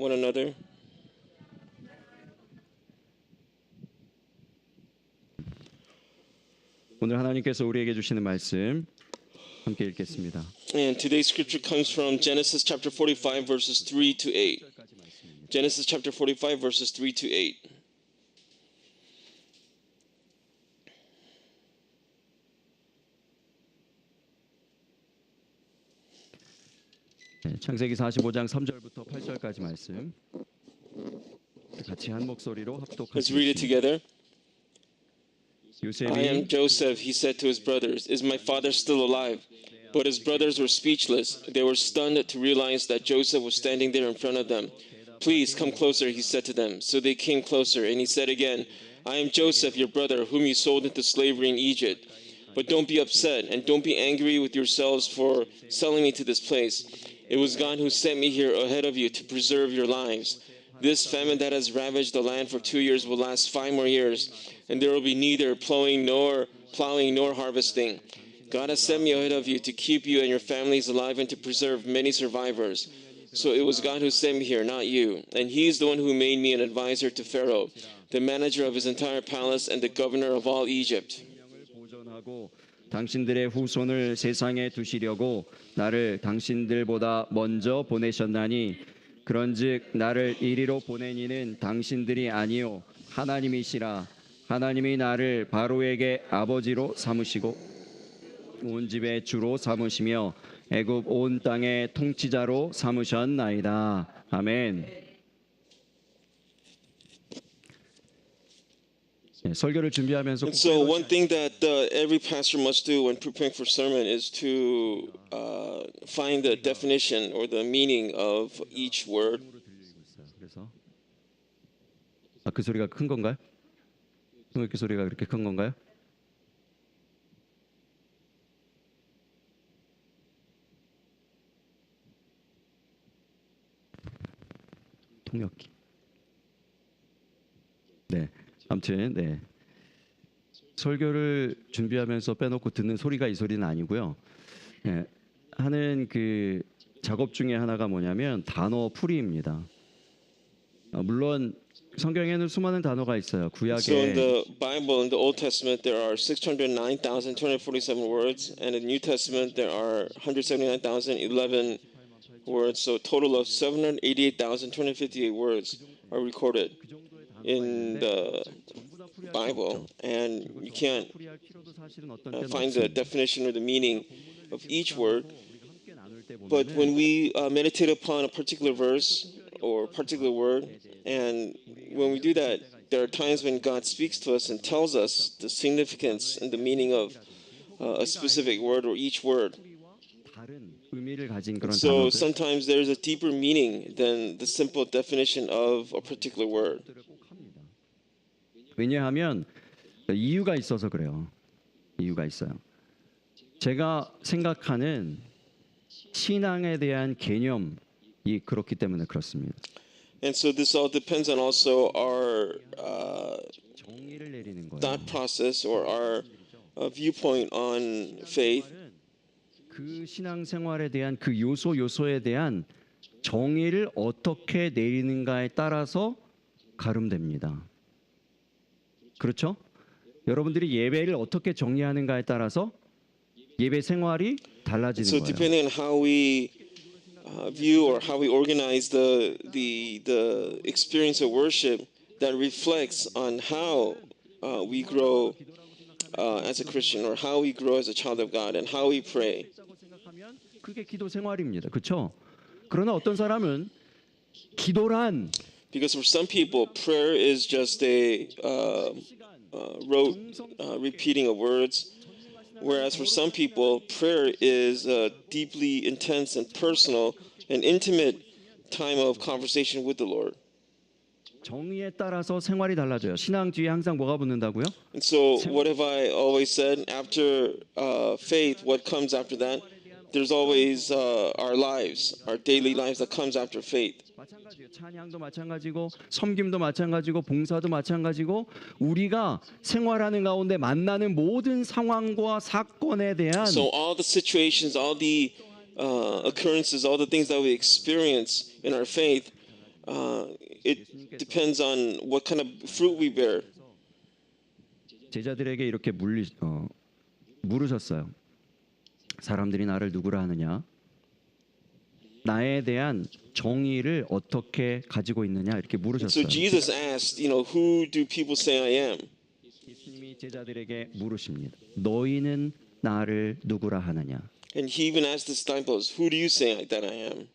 one another. 오늘 하나님께서 우리에게 주시는 말씀 함께 읽겠습니다. And today's scripture comes from Genesis chapter 45 verses 3 to 8. Genesis chapter 45 verses 3 to 8. 네, 창세기 45장 3절부터 8절까지 말씀 같이 한 목소리로 Let's read it 합독하겠습니다. together. I am 요셉이 Joseph, he said to his brothers. Is my father still alive? But his brothers were speechless. They were stunned to realize that Joseph was standing there in front of them. Please come closer, he said to them. So they came closer, and he said again, I am Joseph, your brother, whom you sold into slavery in Egypt. But don't be upset, and don't be angry with yourselves for selling me to this place. It was God who sent me here ahead of you to preserve your lives. This famine that has ravaged the land for 2 years will last 5 more years, and there will be neither plowing nor harvesting. God has sent me ahead of you to keep you and your families alive and to preserve many survivors. So it was God who sent me here, not you. And he is the one who made me an advisor to Pharaoh, the manager of his entire palace and the governor of all Egypt. 보존하고 당신들의 후손을 세상에 두시려고 나를 당신들보다 먼저 보내셨나니 그런즉 나를 이리로 보낸 이는 당신들이 아니요 하나님이시라. 하나님이 나를 바로에게 아버지로 삼으시고 온 집의 주로 삼으시며 애굽 온 땅의 통치자로 삼으셨나이다. 아멘. 네, 설교를 준비하면서 And so one thing that every pastor must do when preparing for sermon is to find the definition or the meaning of each word. 그래서 그 소리가 큰 건가요? 왜 이렇게 소리가 그렇게 큰 건가요? 통역기. 네, 아무튼 네. 설교를 준비하면서 빼놓고 듣는 소리가 이 소리는 아니고요. 네, 하는 그 작업 중에 하나가 뭐냐면 단어 풀이입니다. 물론 성경에는 수많은 단어가 있어요. So in 구약에 the Bible, in the Old Testament, there are 609,247 words, and in the New Testament, there are 179,011 words. So a total of 788,258 words are recorded in the Bible, and you can't find the definition or the meaning of each word. But when we meditate upon a particular verse or particular word, and when we do that, there are times when God speaks to us and tells us the significance and the meaning of a specific word or each word. 다른 의미를 가진 그런 So 단어들 sometimes there's a deeper meaning than the simple definition of a particular word. 왜냐하면 이유가 있어서 그래요. 이유가 있어요. 제가 생각하는 신앙에 대한 개념이 그렇기 때문에 그렇습니다. And so this all depends on also our 정의를 내리는 거예요. thought process or our viewpoint on faith. 그 신앙생활에 대한 그 요소에 대한 정의를 어떻게 내리는가에 따라서 가름됩니다. 그렇죠? 여러분들이 예배를 어떻게 정리하는가에 따라서 예배 생활이 달라지는 So 거예요. depending on how we view or how we organize the experience of worship, that reflects on how we grow as a Christian or how we grow as a child of God and how we pray. 생각하면 그게 기도 생활입니다. 그렇죠? 그러나 어떤 사람은 기도란 Because for some people, prayer is just a rote repeating of words, whereas for some people, prayer is a deeply intense and personal and intimate time of conversation with the Lord. 정의에 따라서 생활이 달라져요. 신앙 뒤에 항상 뭐가 붙는다고요? And so, what have I always said? After faith, what comes after that? There's always our lives, our daily lives that comes after faith. 마찬가지예요. 찬양도 마찬가지고 섬김도 마찬가지고 봉사도 마찬가지고 우리가 생활하는 가운데 만나는 모든 상황과 사건에 대한 So all the situations, all the occurrences, all the things that we experience in our faith it depends on what kind of fruit we bear. 제자들에게 이렇게 물으셨어요. 사람들이 나를 누구라 하느냐? 나에 대한 정의를 어떻게 가지고 있느냐 이렇게 So 물으셨어요. Jesus asked, who do people say I am? 예수님이 제자들에게 물으십니다. 너희는 나를 누구라 하느냐? And he even asked the disciples, who do you say that I am?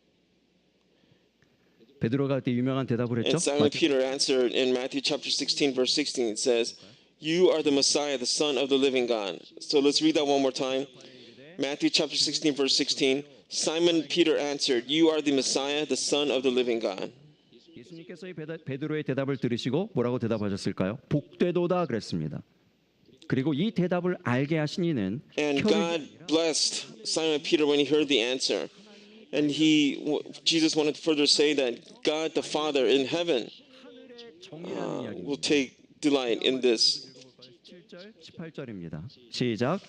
베드로가 그때 유명한 대답을 했죠. And Simon Peter answered in Matthew chapter 16, verse 16, it says, you are the Messiah, the Son of the living God. So let's read that one more time. Matthew chapter 16, verse 16. Simon Peter answered, you are the Messiah, the Son of the living God. 예수님께서 이 베드로의 대답을 들으시고 뭐라고 대답하셨을까요? 복되도다 그랬습니다. 그리고 이 대답을 알게 하신 이는 And God blessed Simon Peter when he heard the answer. And Jesus wanted to further say that God the Father in heaven will take delight in this. 7절, 18절입니다. 시작.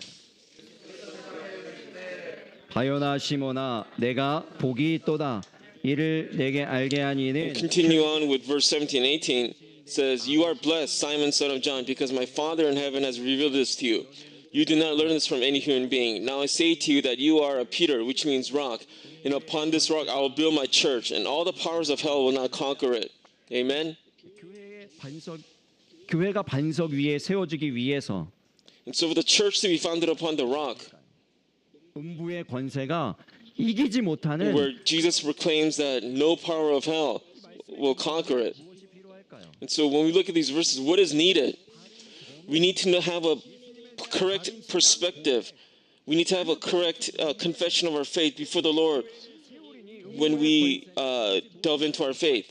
바요나 시모나 내가 복이 있도다. 이를 내게 알게 하니 이는 Continue on with verse 17 and 18. It says, you are blessed, Simon, son of John, because my Father in heaven has revealed this to you. You did not learn this from any human being. Now I say to you that you are a Peter, which means rock. And upon this rock I will build my church, and all the powers of hell will not conquer it. Amen? 교회가 반석 위에 세워지기 위해서 And so for the church to be founded upon the rock, 음부의 권세가 이기지 못하는 where Jesus proclaims that no power of hell will conquer it. 무엇이 필요할까요? And so when we look at these verses, what is needed? We need to have a correct perspective. We need to have a correct confession of our faith before the Lord when we delve into our faith.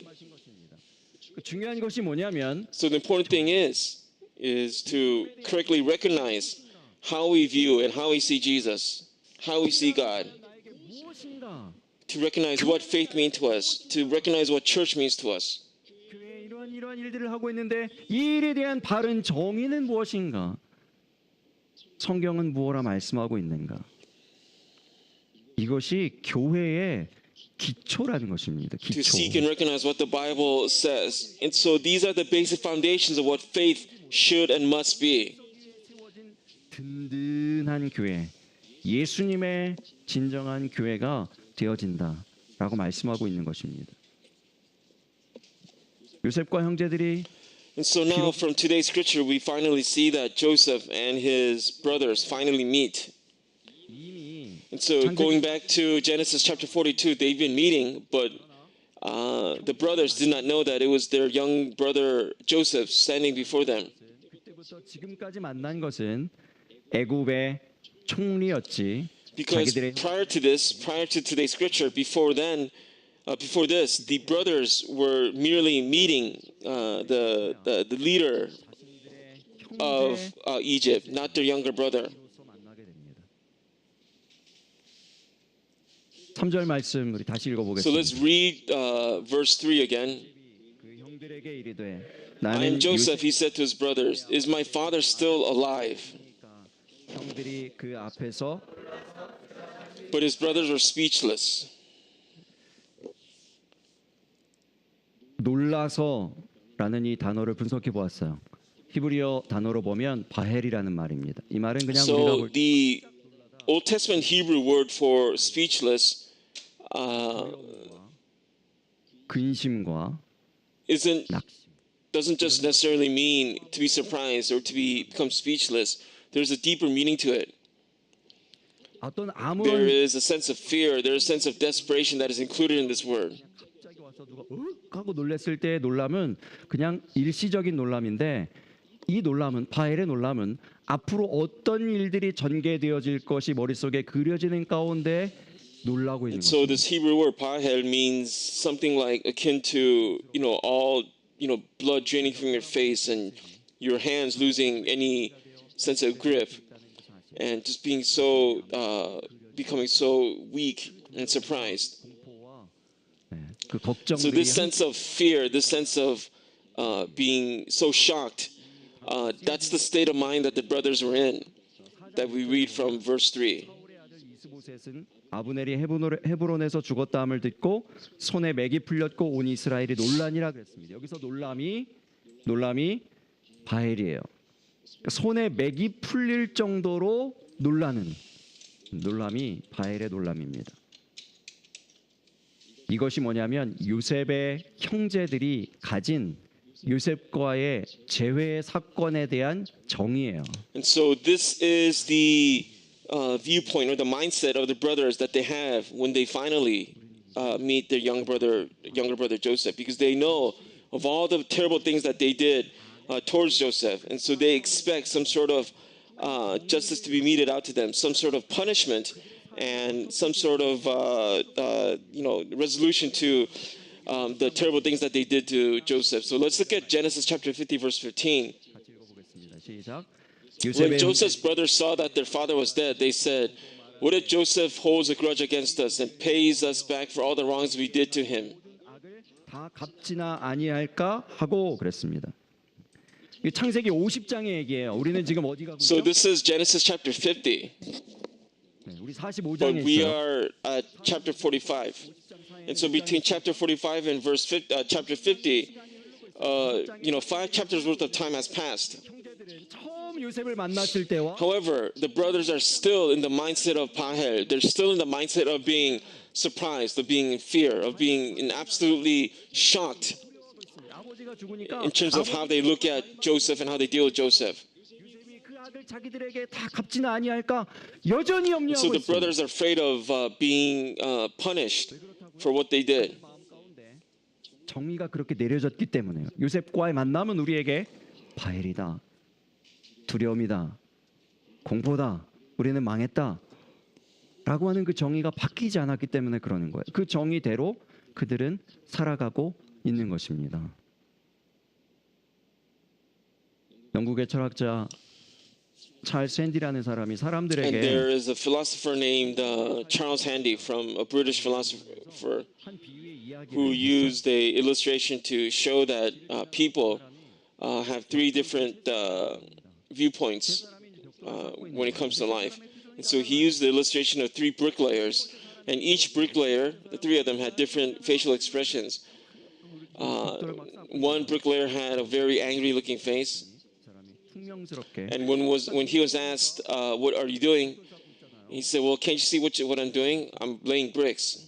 중요한 것이 뭐냐면 So the important thing is to correctly recognize how we view and how we see Jesus, how we see God, 나에게 무엇인가? to recognize what faith means to us, to recognize what church means to us. 교회에 이러한 일들을 하고 있는데 이 일에 대한 바른 정의는 무엇인가? 성경은 무엇라 말씀하고 있는가? 이것이 교회의 기초라는 것입니다. To 기초. seek and recognize what the Bible says. And so these are the basic foundations of what faith should and must be. 든든한 교회, 예수님의 진정한 교회가 되어진다라고 말씀하고 있는 것입니다. 요셉과 형제들이 And so now from today's scripture, we finally see that Joseph and his brothers finally meet. 이미 And so going back to Genesis chapter 42, they've been meeting, but the brothers did not know that it was their young brother Joseph standing before them. 그때부터 지금까지 만난 것은 애굽의 총리였지. Because 자기들의 prior to today's scripture, before this, the brothers were merely meeting the leader of Egypt, not their younger brother. 3절 말씀 우리 다시 So let's 읽어보겠습니다. read verse 3 again. 그 형들에게 이르되 I am 나는 Joseph, he said to his brothers. Is my father still alive? 형들이 그 앞에서 But his brothers were speechless. 놀라서라는 이 단어를 분석해 보았어요. 히브리어 단어로 보면 바헬이라는 말입니다. 이 말은 그냥 우리가 So 볼 the Old Testament Hebrew word for speechless 근심과 isn't 낙심. doesn't just necessarily mean to be surprised or to become speechless. There's a deeper meaning to it. 어떤 There 아무런 is a sense of fear. There's a sense of desperation that is included in this word. 갑자기 와서 누가 하고 놀랬을 때의 놀람은 그냥 일시적인 놀람인데 이 놀람은 바헬의 놀람은 앞으로 어떤 일들이 전개되어질 것이 머릿속에 그려지는 가운데 놀라고 있는 So 거죠. this Hebrew word pahel means something like akin to all blood draining from your face and your hands losing any sense of grip and just being so becoming so weak and surprised. 네, 그 So 걱정들이 this sense of fear, this sense of being so shocked, that's the state of mind that the brothers were in, that we read from verse 3. 사울의 아들 이스보셋은 아브넬이 헤브론에서 죽었다함을 듣고 손에 맥이 풀렸고 온 이스라엘이 놀라니라 그랬습니다. 여기서 놀람이 바헬이에요. 그러니까 손에 맥이 풀릴 정도로 놀라는 놀람이 바헬의 놀람입니다. 이것이 뭐냐면 요셉의 형제들이 가진 요셉과의 재회 사건에 대한 정의예요. And so this is the viewpoint or the mindset of the brothers that they have when they finally meet their younger brother Joseph, because they know of all the terrible things that they did towards Joseph, and so they expect some sort of justice to be meted out to them, some sort of punishment, and some sort of resolution to the terrible things that they did to Joseph. So let's look at Genesis chapter 50, verse 15. 같이 읽어보겠습니다. 시작. When Joseph's brothers saw that their father was dead, they said, "What if Joseph holds a grudge against us and pays us back for all the wrongs we did to him?" 악을 다 갚지나 아니할까 하고 그랬습니다. 이 창세기 50장의 얘기예요. 우리는 지금 어디 가고 So 있죠? this is Genesis chapter 50, 네, 우리 but 45장에 we 있어요. are at chapter 45. And so between chapter 45 and chapter 50, 5 chapters worth of time has passed. 형제들은 처음 요셉을 만났을 때와 However, the brothers are still in the mindset of Pahel. They're still in the mindset of being surprised, of being in fear, of being absolutely shocked 아버지가 죽으니까 in terms of how they look at Joseph and how they deal with Joseph. 요셉이 그 악을 자기들에게 다 갚지나 아니할까 여전히 So 염려하고 the 있습니다. brothers are afraid of being punished for what they did. 마음 가운데 정의가 그렇게 내려졌기 때문에요. 요셉과의 만남은 우리에게 바헬이다, 두려움이다, 공포다, 우리는 망했다 라고 하는 그 정의가 바뀌지 않았기 때문에 그러는 거예요. 그 정의대로 그들은 살아가고 있는 것입니다. 영국의 철학자 찰스 핸디라는 사람이 And 사람들에게 there is a philosopher named Charles Handy, from a British philosopher, 한 비유의 who 이야기를 used a illustration to show that people have three different viewpoints when it comes to life. And so he used the illustration of three bricklayers, and each bricklayer, the three of them, had different facial expressions. One bricklayer had a very angry-looking face, 사람이 퉁명스럽게 and when he was asked, "What are you doing?" he said, "Well, can't you see what I'm doing? I'm laying bricks."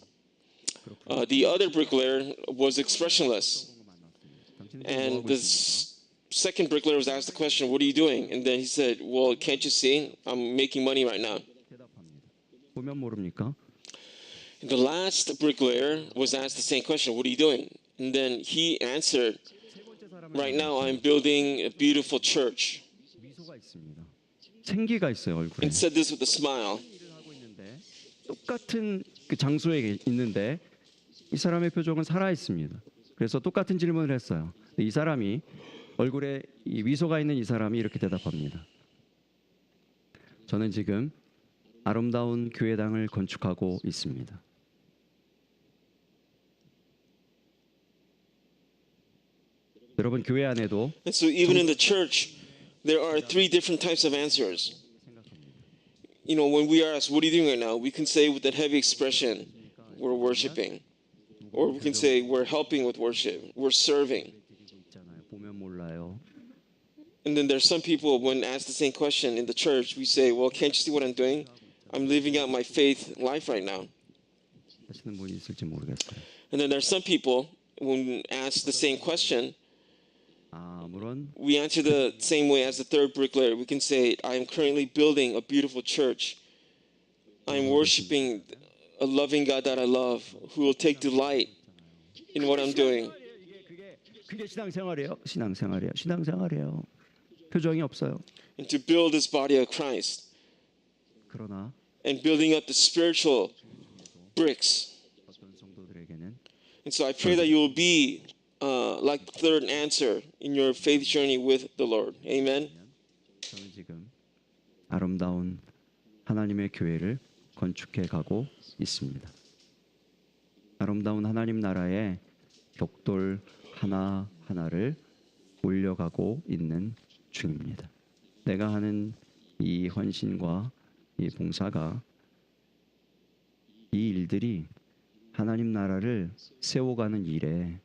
The other bricklayer was expressionless, 당신은 지금 뭐 and 하고 the 있습니까? second bricklayer was asked the question, "What are you doing?" And then he said, "Well, can't you see? I'm making money right now." 대답합니다. 보면 모릅니까? And the last bricklayer was asked the same question, "What are you doing?" And then he answered, 세 번째 사람은 "Right now, I'm building a beautiful church." 미소가 있습니다. 생기가 있어요 얼굴에. And said this with a smile. 일을 하고 있는데 똑같은 그 장소에 있는데 이 사람의 표정은 살아 있습니다. 그래서 똑같은 질문을 했어요. 근데 이 사람이 얼굴에 이 미소가 있는 이 사람이 이렇게 대답합니다. 저는 지금 아름다운 교회당을 건축하고 있습니다. 여러분 교회 안에도 And so even in the church, there are three different types of answers. When we are asked, "What are you doing right now?" we can say with that heavy expression, "We're worshiping." Or we can say, "We're helping with worship. We're serving." 드리고 있잖아요. 보면 몰라요. And then there's some people, when asked the same question in the church, we say, "Well, can't you see what I'm doing? I'm living out my faith life right now." 하시는 분이 있을지 모르겠어요. And then there's some people, when asked the same question, 아무런 we answer the same way as the third bricklayer. We can say, "I am currently building a beautiful church. I am worshiping a loving God that I love, who will take delight in what I'm doing." 그게 신앙생활이에요. 신앙생활이에요. 표정이 없어요. And to build this body of Christ, 그러나 and building up the spiritual bricks. 어떤 성도들에게는 And so I pray that you will be like the third answer in your faith journey with the Lord. Amen. 저는 지금 아름다운 하나님의 교회를 건축해 가고 있습니다. 아름다운 하나님 나라의 벽돌 하나하나를 올려가고 있는 중입니다. 내가 하는 이 헌신과 이 봉사가 이 일들이 하나님 나라를 세워가는 일에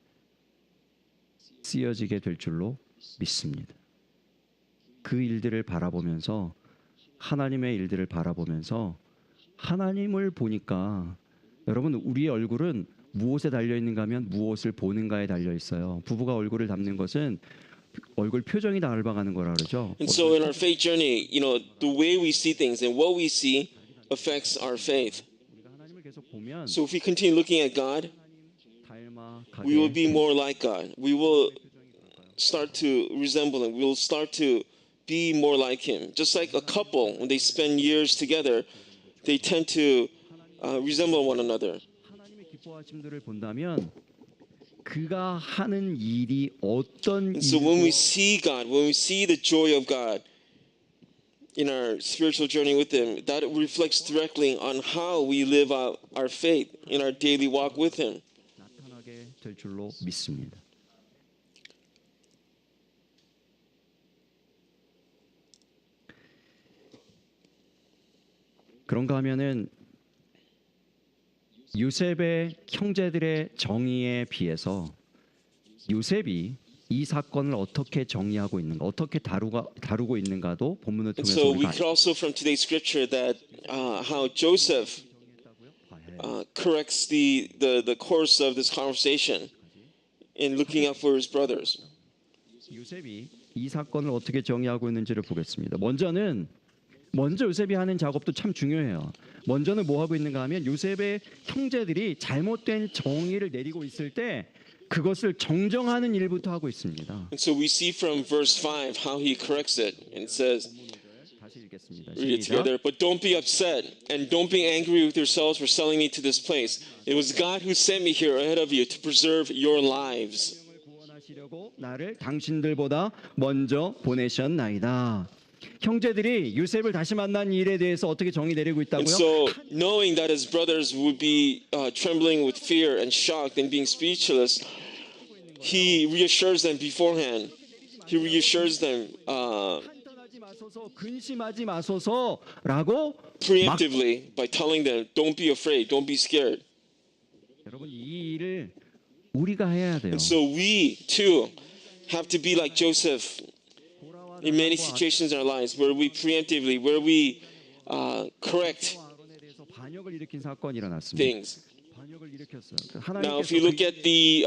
쓰여지게 될 줄로 믿습니다. 그 일들을 바라보면서 하나님의 일들을 바라보면서 하나님을 보니까 여러분 우리의 얼굴은 무엇에 달려 있는가 하면 무엇을 보는가에 달려 있어요. 부부가 얼굴을 담는 것은 얼굴 표정이 닮아가는 거라 그러죠. And so in our faith journey, the way we see things and what we see affects our faith. 우리가 하나님을 계속 보면 So if we continue looking at God, 닮아가게 we will be more like God. We will start to resemble Him. We will start to be more like Him. Just like a couple, when they spend years together, they tend to resemble one another. 하나님의 기뻐하심들을 본다면 그가 하는 일이 어떤 And so when we 일이고 see God, when we see the joy of God in our spiritual journey with Him, that reflects directly on how we live out our faith in our daily walk with Him. 나타나게 될 줄로 믿습니다. 그런가 하면은 요셉의 형제들의 정의에 비해서 요셉이 이 사건을 어떻게 정의하고 있는가, 어떻게 다루고 있는가도 본문을 And 통해서 so we 우리가 could also from today's scripture that how Joseph corrects the course of this conversation in looking out for his brothers. 요셉이 이 사건을 어떻게 정의하고 있는지를 보겠습니다. 먼저 요셉이 하는 작업도 참 중요해요. 먼저는 뭐 하고 있는가 하면 요셉의 형제들이 잘못된 정의를 내리고 있을 때 그것을 정정하는 일부터 하고 있습니다. And so we see from verse 5 how he corrects it. And it says, 다시 읽겠습니다. read it 시작. together. But don't be upset and don't be angry with yourselves for selling me to this place. It was God who sent me here ahead of you to preserve your lives. 구원하시려고 나를 당신들보다 먼저 보내셨나이다. 형제들이 요셉을 다시 만난 일에 대해서 어떻게 정의 내리고 And 있다고요? so, knowing that his brothers would be trembling with fear and shocked and being speechless, he reassures them beforehand. He reassures them 한탄하지 마소서, 근심하지 마소서라고 preemptively by telling them, don't be afraid, don't be scared. 여러분 이 일을 우리가 해야 돼요. And so we too have to be like Joseph in many situations in our lives where we preemptively, where we correct 아론에 대해서 반역을 일으킨 사건이 일어났습니다. things. 반역을 일으켰어요. Now, if you look at the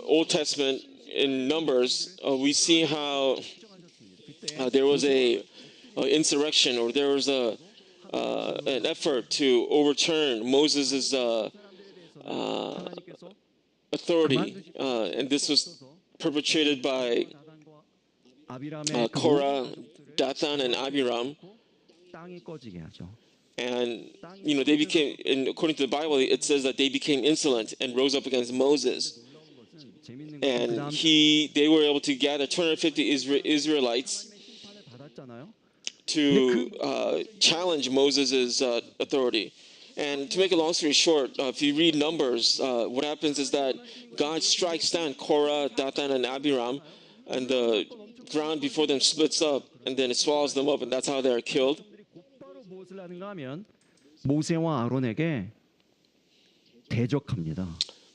Old Testament in Numbers, we see how there was a insurrection, or there was an effort to overturn Moses' authority, and this was perpetrated by Korah, Dathan, and Abiram. 땅이 꺼지게 하죠. And they became, and according to the Bible, it says that they became insolent and rose up against Moses. 재밌는 건 And 그다음 they were able to gather 250 Israelites 심판을 받았잖아요. to challenge Moses' authority. And to make a long story short, if you read Numbers, what happens is that God strikes down Korah, Dathan, and Abiram, and the ground before them splits up, and then it swallows them up, and that's how they're killed. 곧바로 무엇을 하는가 하면 모세와 아론에게 대적합니다.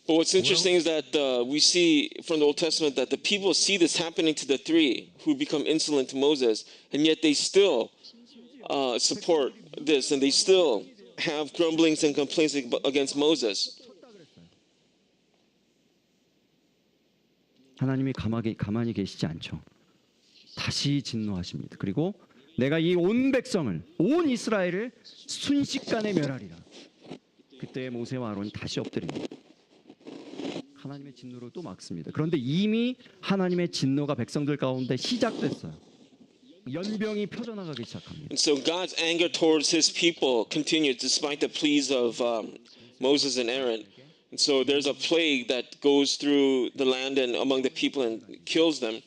But what's interesting is that we see from the Old Testament that the people see this happening to the three who become insolent to Moses, and yet they still support this, and they still have grumblings and complaints against Moses. 하나님이 가만히 계시지 않죠. 다시 진노하십니다. 그리고 내가 이 온 백성을, 온 이스라엘을 순식간에 멸하리라. 그때 모세와 아론이 다시 엎드립니다. 하나님의 진노를 또 막습니다. 그런데 이미 하나님의 진노가 백성들 가운데 시작됐어요. 연병이 펴져나가기 시작합니다. And so God's anger towards his people continued despite the pleas of Moses and Aaron. And so there's a plague that goes through the land and among the people and kills them.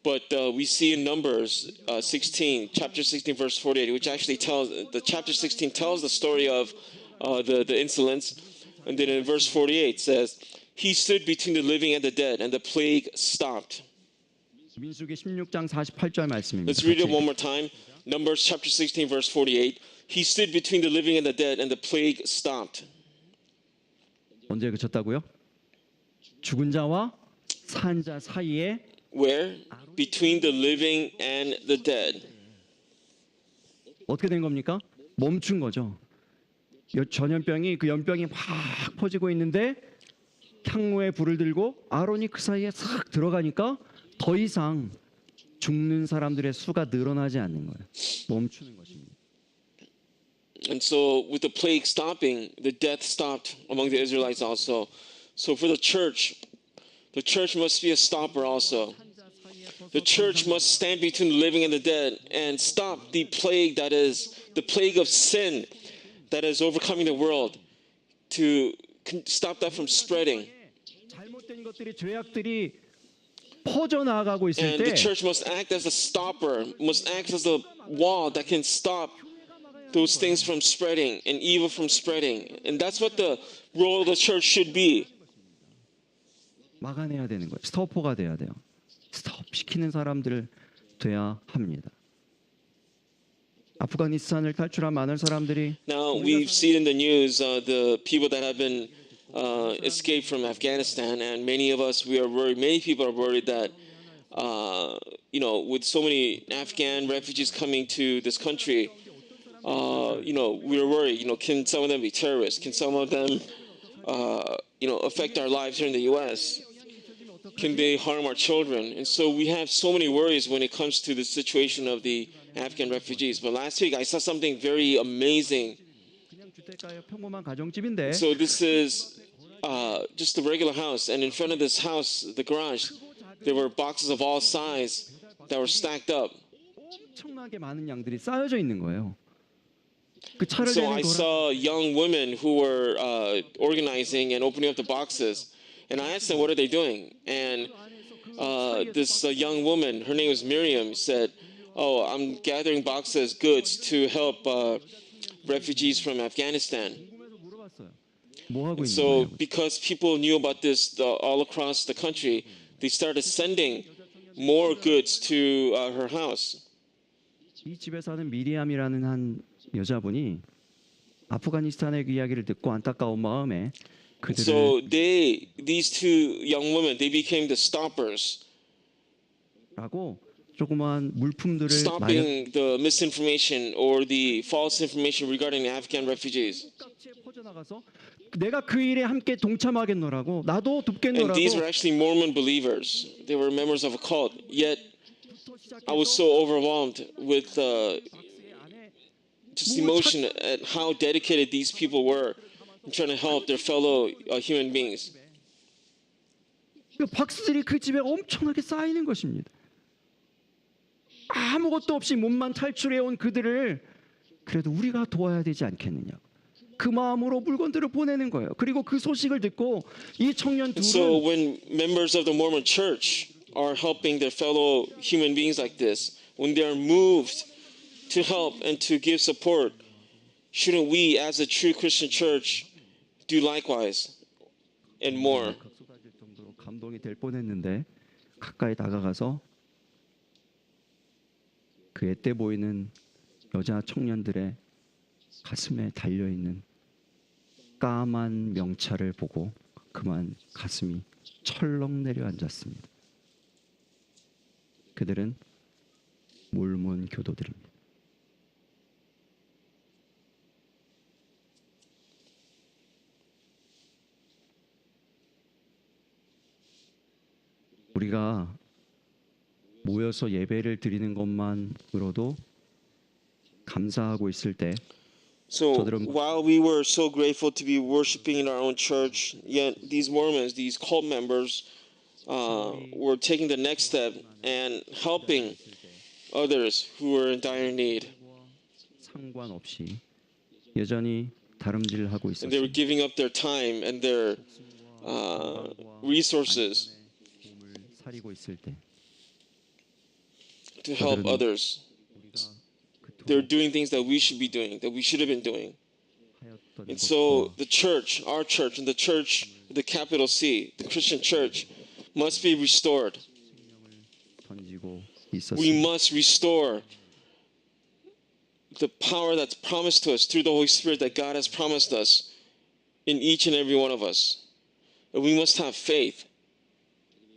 But we see in Numbers 16, chapter 16, verse 48, which actually tells, the chapter 16 tells the story of the insolence. And then in verse 48 says, he stood between the living and the dead, and the plague stopped. 민수기 16장 48절 말씀입니다. Let's read it one more time. Numbers chapter 16, verse 48. He stood between the living and the dead, and the plague stopped. 언제 그쳤다고요? 죽은 자와 산 자 사이에 Where? Between the living and the dead. 어떻게 된 겁니까? 멈춘 거죠. 전염병이 그 연병이 막 퍼지고 있는데 향로에 불을 들고 아론이 그 사이에 싹 들어가니까 더 이상 죽는 사람들의 수가 늘어나지 않는 거예요. 멈추는 것입니다. And so with the plague stopping, the death stopped among the Israelites also. So for the church must be a stopper also. The church must stand between the living and the dead and stop the plague that is the plague of sin that is overcoming the world, to stop that from spreading. 잘못된 것들이 죄악들이 퍼져 나가고 있을 And the 때 church must act as a stopper, must act as a wall that can stop those things from spreading and evil from spreading. And that's what the role of the church should be. 막아내야 되는 거예요. 스토퍼가 돼야 돼요. 스톱 시키는 사람들 돼야 합니다. 아프가니스탄을 탈출한 많은 사람들이 Now we've seen in the news the people that have been escaped from Afghanistan, and many of us, we are worried. Many people are worried that with so many Afghan refugees coming to this country, we are worried. Can some of them be terrorists? Can some of them affect our lives here in the U.S.? Can they harm our children? And so we have so many worries when it comes to the situation of the Afghan refugees. But last week I saw something very amazing. 그냥 주택가의 평범한 가정집인데 So this is just a regular house, and in front of this house, the garage, there were boxes of all size that were stacked up. 엄청나게 많은 양들이 쌓여져 있는 거예요. 그 차를 So 대는 I 거라 saw young women who were organizing and opening up the boxes, and I asked them, what are they doing? And this young woman, her name was Miriam, said, oh, I'm gathering boxes, goods to help refugees from Afghanistan. 궁금해서 물어봤어요. 뭐 하고 있는 So 거예요? because people knew about this all across the country, they started sending more goods to her house. 이 집에 사는 미리암이라는 한 여자분이 아프가니스탄의 그 이야기를 듣고 안타까운 마음에 그들을 So these two young women, they became the stoppers, 라고 조그마한 물품들을 마련 stopping the misinformation or the false information regarding Afghan refugees. 각지에 퍼져나가서 내가 그 일에 함께 동참하겠노라고 나도 And 돕겠노라고 these were actually Mormon believers. They were members of a cult. Yet I was so overwhelmed with just emotion at how dedicated these people were in trying to help their fellow human beings. 그 박스들이 그 집에 엄청나게 쌓이는 것입니다. 아무것도 없이 몸만 탈출해 온 그들을 그래도 우리가 도와야 되지 않겠느냐. 그 마음으로 물건들을 보내는 거예요. 그리고 그 소식을 듣고 이 청년 So 둘은 when members of the Mormon church are helping their fellow human beings like this, when they are moved to help and to give support, shouldn't we as a true Christian church do likewise and more? 쏟아질 정도로 감동이 될 뻔했는데 가까이 다가가서 그 앳돼 보이는 여자 청년들의 가슴에 달려 있는 까만 명찰을 보고 그만 가슴이 철렁 내려앉았습니다. 그들은 몰몬 교도들입니다. 우리가 모여서 예배를 드리는 것만으로도 감사하고 있을 때 So 저들은 while we were so grateful to be worshiping in our own church, yet these Mormons, these cult members, were taking the next step and helping others who were in dire need. 상관없이 여전히 다름질하고 And they were 있었습니다. giving up their time and their resources 몸을 사리고 있을 때 to help others. 우리가 They're 그토록 doing things that we should be doing, that we should have been doing. 하였던 And so 것과 the church, our church, and the church, the capital C, the Christian church, must be restored. 던지고 We 있었습니다. must restore the power that's promised to us through the Holy Spirit that God has promised us in each and every one of us. And we must have faith.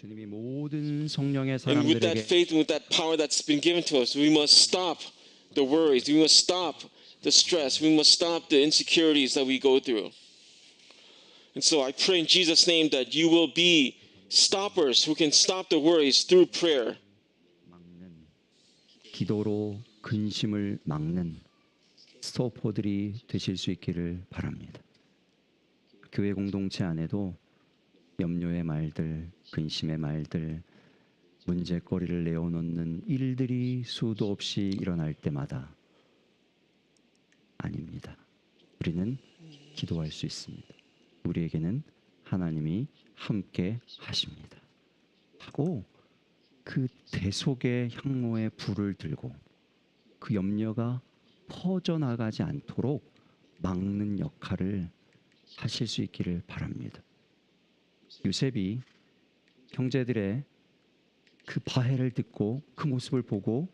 주님이 모든 성령의 And with that 사람들에게 faith and with that power that's been given to us, we must stop the worries. We must stop the stress. We must stop the insecurities that we go through. And so I pray in Jesus' name that you will be stoppers who can stop the worries through prayer. 막는 기도로 근심을 막는 스토퍼들이 되실 수 있기를 바랍니다. 교회 공동체 안에도 염려의 말들, 근심의 말들, 문제거리를 내어놓는 일들이 수도 없이 일어날 때마다 아닙니다. 우리는 기도할 수 있습니다. 우리에게는 하나님이 함께 하십니다. 하고 그 대속의 향로의 불을 들고 그 염려가 퍼져나가지 않도록 막는 역할을 하실 수 있기를 바랍니다. 요셉이 형제들의 그 바해를 듣고 그 모습을 보고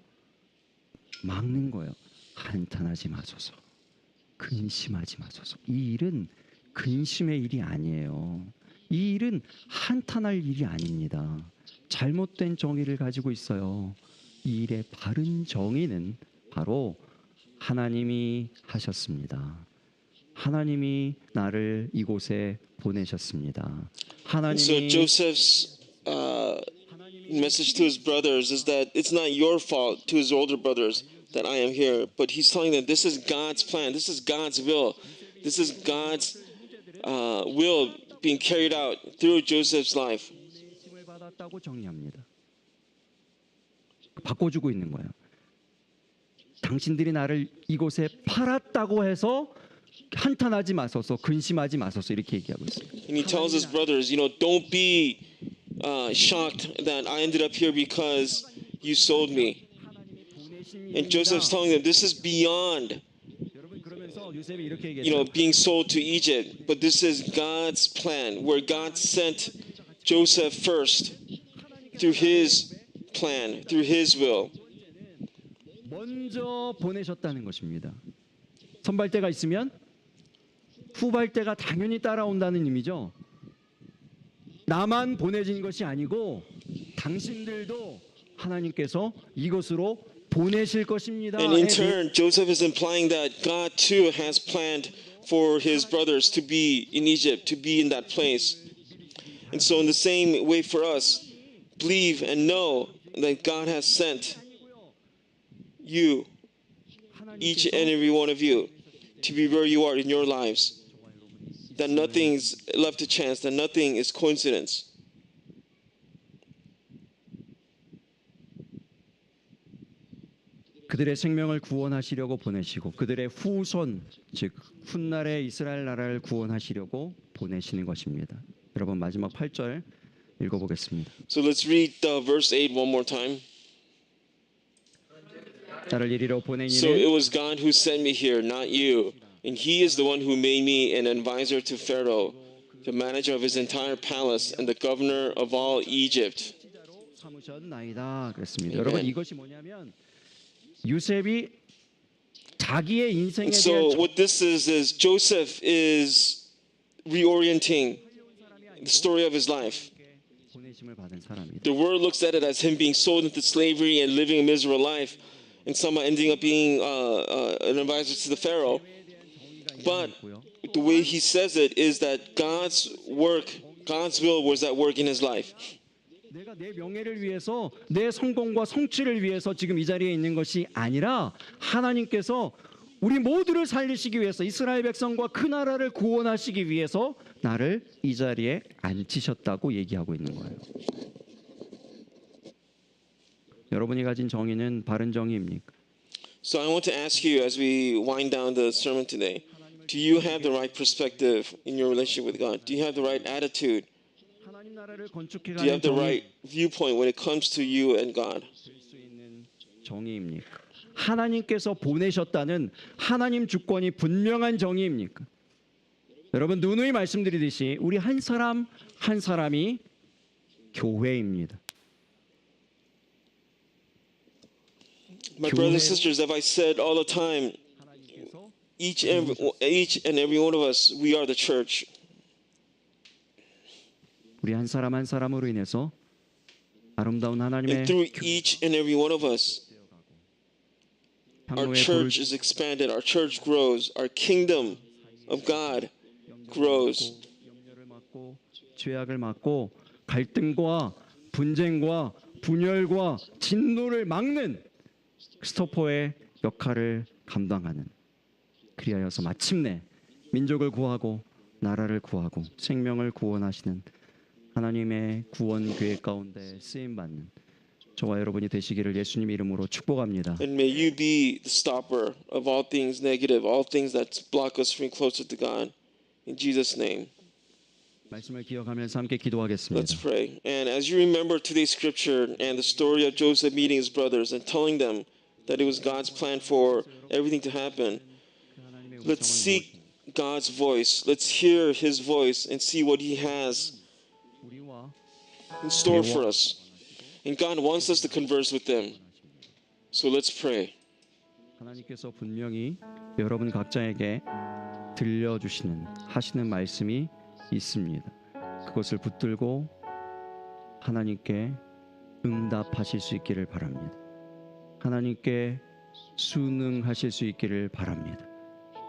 막는 거예요. 한탄하지 마소서. 근심하지 마소서. 이 일은 근심의 일이 아니에요. 이 일은 한탄할 일이 아닙니다. 잘못된 정의를 가지고 있어요. 이 일의 바른 정의는 바로 하나님이 하셨습니다. 하나님이 나를 이곳에 보내셨습니다. So 하나님이 Joseph's message to his brothers is that it's not your fault, to his older brothers, that I am here, but he's telling them this is God's plan, this is God's will, this is God's will being carried out through Joseph's life. 보내심을 받았다고 정의합니다. 바꿔주고 있는 거예요. 당신들이 나를 이곳에 팔았다고 해서 한탄하지 마소서, 근심하지 마소서 이렇게 얘기하고 있어요. And he tells his brothers, don't be shocked that I ended up here because you sold me. And Joseph's telling them this is beyond, 여러분 그러면서 요셉이 이렇게 얘기했어요. being sold to Egypt, but this is God's plan, where God sent Joseph first through His plan, through His will. 먼저 보내셨다는 것입니다. 선발대가 있으면 후발대가 당연히 따라온다는 의미죠. 나만 보내진 것이 아니고 당신들도 하나님께서 이곳으로 보내실 것입니다. And in turn, Joseph is implying that God too has planned for his brothers to be in Egypt, to be in that place. And so in the same way for us, believe and know that God has sent you, each and every one of you, to be where you are in your lives. That nothing's left to chance, that nothing is coincidence. 그들의 생명을 구원하시려고 보내시고 그들의 후손 즉 훗날의 이스라엘 나라를 구원하시려고 보내시는 것입니다. 여러분 마지막 8절 읽어보겠습니다. So let's read verse 8 one more time. 나를 이리로 So it 보내니는 was God who sent me here, not you. And he is the one who made me an advisor to Pharaoh, the manager of his entire palace, and the governor of all Egypt. 삼으셨나이다 그랬습니다. Amen. 여러분 이것이 뭐냐면 요셉이 자기의 인생에 And 대한 so what this is Joseph is reorienting the story of his life. 보내심을 받은 사람이다. The world looks at it as him being sold into slavery and living a miserable life, and somehow ending up being an advisor to the Pharaoh. But the way he says it is that God's work, God's will was at work in his life. 내가 내 명예를 위해서 내 성공과 성취를 위해서 지금 이 자리에 있는 것이 아니라 하나님께서 우리 모두를 살리시기 위해서 이스라엘 백성과 그 나라를 구원하시기 위해서 나를 이 자리에 앉히셨다고 얘기하고 있는 거예요. 여러분이 가진 정의는 바른 정의입니까? So I want to ask you as we wind down the sermon today, do you have the right perspective in your relationship with God? Do you have the right attitude? 하나님 나라를 Do you 건축해가는 have the 정의 right viewpoint when it comes to you and God? 될수 있는 정의입니까? 하나님께서 보내셨다는 하나님 주권이 분명한 정의입니까? 여러분 누누이 말씀드리듯이 우리 한 사람 한 사람이 교회입니다. My brothers and sisters, as I said all the time, each and every one of us, we are the church. 우리 한 사람 한 사람으로 인해서 아름다운 하나님의 And through each and every one of us, our 향로의 church is expanded, our church grows, our kingdom of God grows. 염려를 막고 죄악을 막고 갈등과 분쟁과 분열과 진노를 막는 스토퍼의 역할을 감당하는, 그리하여서 마침내 민족을 구하고 나라를 구하고 생명을 구원하시는 하나님의 구원 계획 가운데 쓰임 받는 저와 여러분이 되시기를 예수님 이름으로 축복합니다. And may you be the stopper of all things negative, all things that block us from closer to God. In Jesus' name. 말씀을 기억하면서 함께 기도하겠습니다. Let's pray. And as you remember today's scripture and the story of Joseph meeting his brothers and telling them that it was God's plan for everything to happen, let's seek God's voice. Let's hear his voice and see what he has 우리와 in store for us. And God wants us to converse with them. So let's pray. 하나님께서 분명히 여러분 각자에게 들려주시는 하시는 말씀이 있습니다. 그것을 붙들고 하나님께 응답하실 수 있기를 바랍니다. 하나님께 순응하실 수 있기를 바랍니다.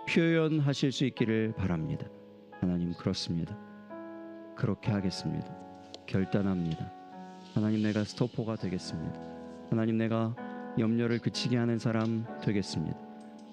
표현하실 수 있기를 바랍니다. 하나님, 그렇습니다. 그렇게 하겠습니다. 결단합니다. 하나님, 내가 스토퍼가 되겠습니다. 하나님, 내가 염려를 그치게 하는 사람 되겠습니다.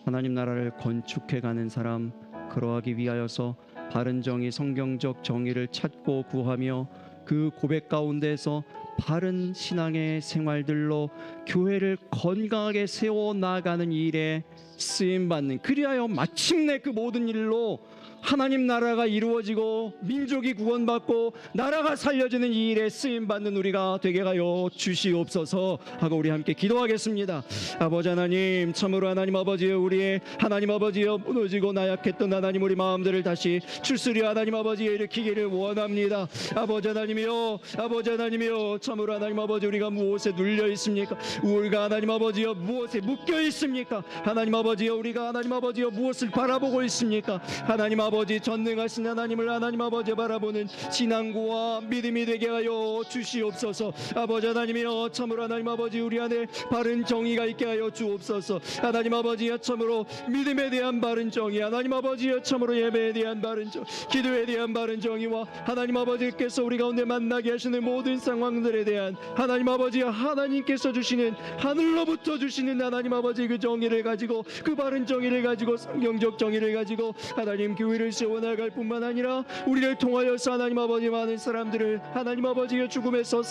하나님 나라를 건축해가는 사람, 그러하기 위하여서 바른 정의, 성경적 정의를 찾고 구하며 그 고백 가운데서 바른 신앙의 생활들로 교회를 건강하게 세워나가는 일에 쓰임받는, 그리하여 마침내 그 모든 일로 하나님 나라가 이루어지고 민족이 구원받고 나라가 살려지는 이 일에 쓰임받는 우리가 되게 하여 주시옵소서 하고 우리 함께 기도하겠습니다. 아버지 하나님, 참으로 하나님 아버지여, 우리의 하나님 아버지여 무너지고 나약했던 하나님 우리 마음들을 다시 출스리 하나님 아버지여 일으키기를 원합니다. 아버지 하나님이여, 아버지 하나님이여, 참으로 하나님 아버지 우리가 무엇에 눌려 있습니까? 우리가 하나님 아버지여 무엇에 묶여 있습니까? 하나님 아버지여, 우리가 하나님 아버지여 무엇을 바라보고 있습니까? 하나님 아버지, 전능하신 하나님을 하나님 아버지 바라보는 신앙과 믿음이 되게 하여 주시옵소서. 아버지 하나님이여, 참으로 하나님 아버지 우리 안에 바른 정의가 있게 하여 주옵소서. 하나님 아버지여, 참으로 믿음에 대한 바른 정의, 하나님 아버지여, 참으로 예배에 대한 바른 정의, 기도에 대한 바른 정의와 하나님 아버지께서 우리 가운데 만나게 하시는 모든 상황들에 대한 하나님 아버지여, 하나님께서 주시는 하늘로부터 주시는 하나님 아버지 그 정의를 가지고, 그 바른 정의를 가지고, 성경적 정의를 가지고 하나님 교회를 세워나갈 뿐만 아니라 우리를 통하여서 하나님 아버지 많은 사람들을 하나님 아버지의 죽음에서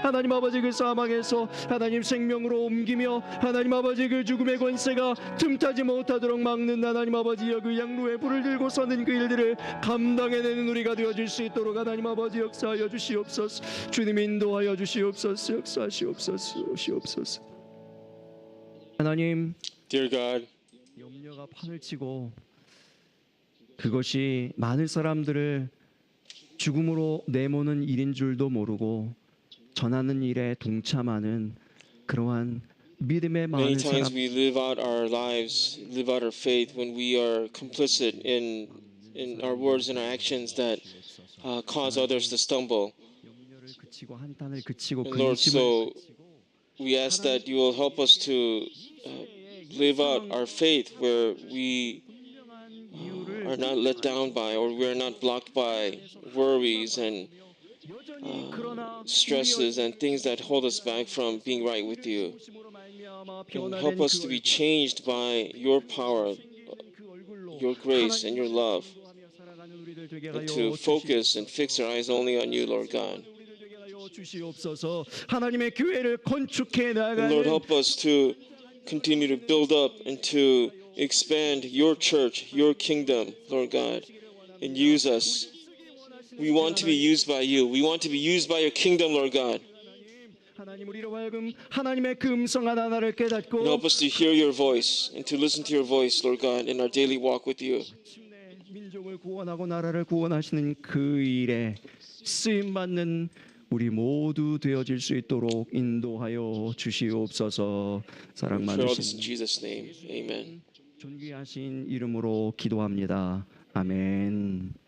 하나님 아버지 그 사망에서 하나님 생명으로 옮기며 하나님 아버지 그 죽음의 권세가 틈타지 못하도록 막는 하나님 아버지여 그 양로의 불을 들고 서는 그 일들을 감당해내는 우리가 되어줄 수 있도록 하나님 아버지 역사하여 주시옵소서. 주님 인도하여 주시옵소서. 역사하시옵소서. 하나님, Dear God, 염려가 판을 치고 그것이 많은 사람들을 죽음으로 내모는 일인 줄도 모르고 전하는 일에 동참하는 그러한 믿음의 many 많은 times 사람, we live out our lives, live out our faith when we are complicit in our words and our actions that cause others to stumble. 염려를 그치고 한탄을 그치고 And Lord, 근심을 so we ask that you will help us to live out our faith where we are not let down by, or we are not blocked by worries and stresses and things that hold us back from being right with you. And help us to be changed by your power, your grace, and your love, and to focus and fix our eyes only on you, Lord God. 주시옵소서. 하나님의 교회를 건축해 And 나가는 Lord, help us to continue to build up and to expand your church, your kingdom, Lord God, and use us. We want to be used by you. We want to be used by your kingdom, Lord God. 하나님 우리로 하여금 하나님의 그 음성 하나하나를 깨닫고 And help us to hear your voice and to listen to your voice, Lord God, in our daily walk with you. 민족을 구원하고 나라를 구원하시는 그 일에 쓰임 받는 우리 모두 되어질 수 있도록 인도하여 주시옵소서. 사랑 For all this in 많으신 Jesus' name. Amen. 존귀하신 이름으로 기도합니다. 아멘.